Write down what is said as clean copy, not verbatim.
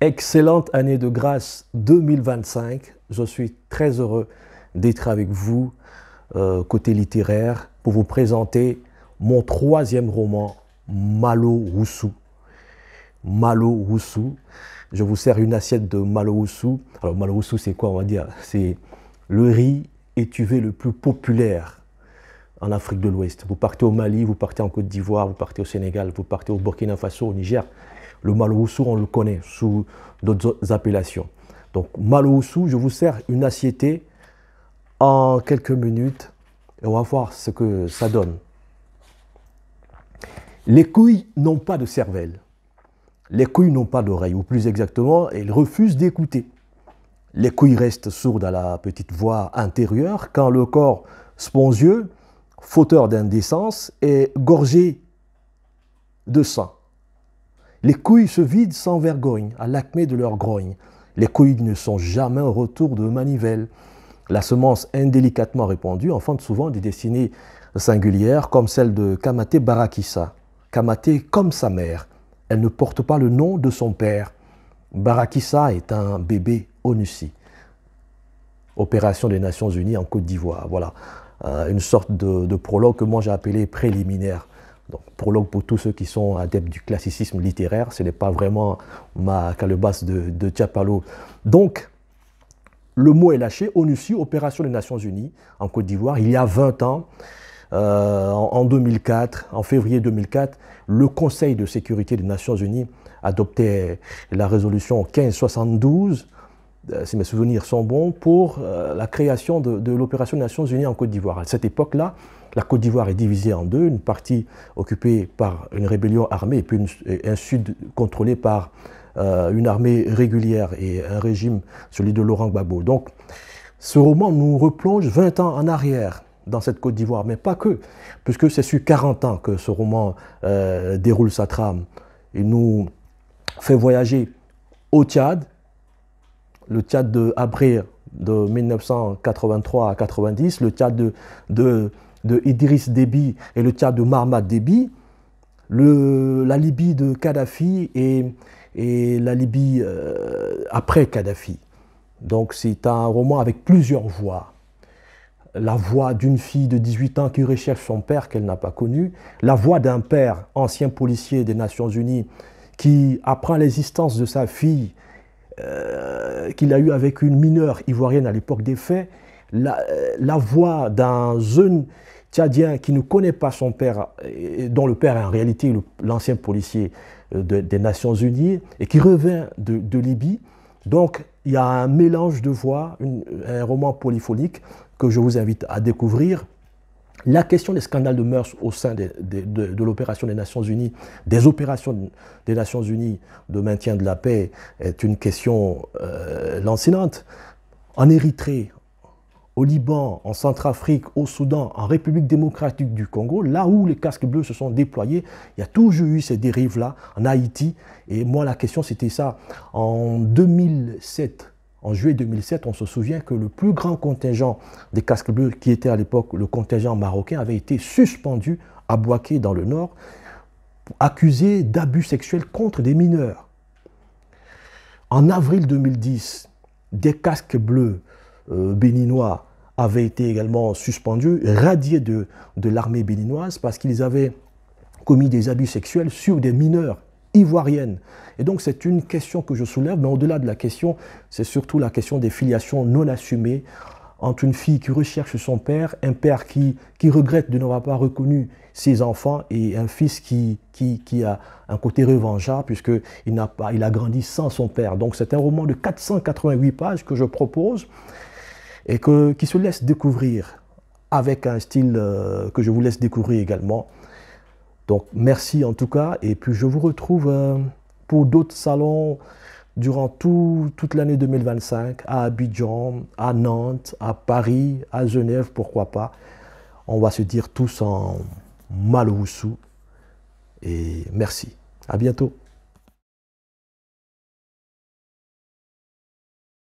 Excellente année de grâce 2025. Je suis très heureux d'être avec vous côté littéraire pour vous présenter mon troisième roman, Malo Rousseau. Malo Rousseau. Je vous sers une assiette de Malo Rousseau. Alors Malo Rousseau, c'est quoi, on va dire? C'est le riz étuvé le plus populaire en Afrique de l'Ouest. Vous partez au Mali, vous partez en Côte d'Ivoire, vous partez au Sénégal, vous partez au Burkina Faso, au Niger. Le Malo Rousseau, on le connaît sous d'autres appellations. Donc Malo Rousseau, je vous sers une assiette en quelques minutes et on va voir ce que ça donne. Les couilles n'ont pas de cervelle. Les couilles n'ont pas d'oreille, ou plus exactement, elles refusent d'écouter. Les couilles restent sourdes à la petite voix intérieure quand le corps spongieux, fauteur d'indécence, est gorgé de sang. Les couilles se vident sans vergogne, à l'acmé de leur grogne. Les couilles ne sont jamais au retour de manivelle. La semence indélicatement répandue enfante souvent des destinées singulières, comme celle de Kamaté Barakissa. Kamaté comme sa mère. Elle ne porte pas le nom de son père. Barakissa est un bébé Onussi. Opération des Nations Unies en Côte d'Ivoire. Voilà, une sorte de prologue que moi j'ai appelé préliminaire. Donc, prologue pour tous ceux qui sont adeptes du classicisme littéraire, ce n'est pas vraiment ma calebasse de Diapalo. Donc, le mot est lâché, Onussi, Opération des Nations Unies en Côte d'Ivoire, il y a 20 ans, en 2004, en février 2004, le Conseil de sécurité des Nations Unies adoptait la résolution 1572, si mes souvenirs sont bons, pour la création de l'Opération des Nations Unies en Côte d'Ivoire. À cette époque-là, la Côte d'Ivoire est divisée en deux, une partie occupée par une rébellion armée et puis un sud contrôlé par une armée régulière et un régime, celui de Laurent Gbagbo. Donc, ce roman nous replonge 20 ans en arrière dans cette Côte d'Ivoire, mais pas que, puisque c'est sur 40 ans que ce roman déroule sa trame. Il nous fait voyager au Tchad, le Tchad de Abré de 1983 à 90, le Tchad de Idriss Déby et le Tchad de Mahamat Déby, la Libye de Kadhafi et la Libye après Kadhafi. Donc c'est un roman avec plusieurs voix. La voix d'une fille de 18 ans qui recherche son père qu'elle n'a pas connu, la voix d'un père, ancien policier des Nations Unies, qui apprend l'existence de sa fille qu'il a eue avec une mineure ivoirienne à l'époque des faits, la voix d'un jeune Tchadien qui ne connaît pas son père, dont le père est en réalité l'ancien policier des Nations Unies et qui revient de Libye. Donc il y a un mélange de voix, un roman polyphonique que je vous invite à découvrir. La question des scandales de mœurs au sein de l'opération des Nations Unies, des opérations des Nations Unies de maintien de la paix est une question lancinante. En Érythrée, au Liban, en Centrafrique, au Soudan, en République démocratique du Congo, là où les casques bleus se sont déployés, il y a toujours eu ces dérives-là, en Haïti. Et moi, la question, c'était ça. En 2007, en juillet 2007, on se souvient que le plus grand contingent des casques bleus, qui était à l'époque le contingent marocain, avait été suspendu à Bouaké, dans le nord, accusé d'abus sexuels contre des mineurs. En avril 2010, des casques bleus béninois avaient été également suspendus, radiés de l'armée béninoise parce qu'ils avaient commis des abus sexuels sur des mineurs ivoiriennes. Et donc c'est une question que je soulève, mais au-delà de la question, c'est surtout la question des filiations non assumées entre une fille qui recherche son père, un père qui regrette de n'avoir pas reconnu ses enfants et un fils qui a un côté revanchard puisqu'il a grandi sans son père. Donc c'est un roman de 488 pages que je propose et qui se laisse découvrir avec un style que je vous laisse découvrir également. Donc merci en tout cas, et puis je vous retrouve pour d'autres salons durant toute l'année 2025, à Abidjan, à Nantes, à Paris, à Genève, pourquoi pas. On va se dire tous en Malo Rousseau, et merci. À bientôt.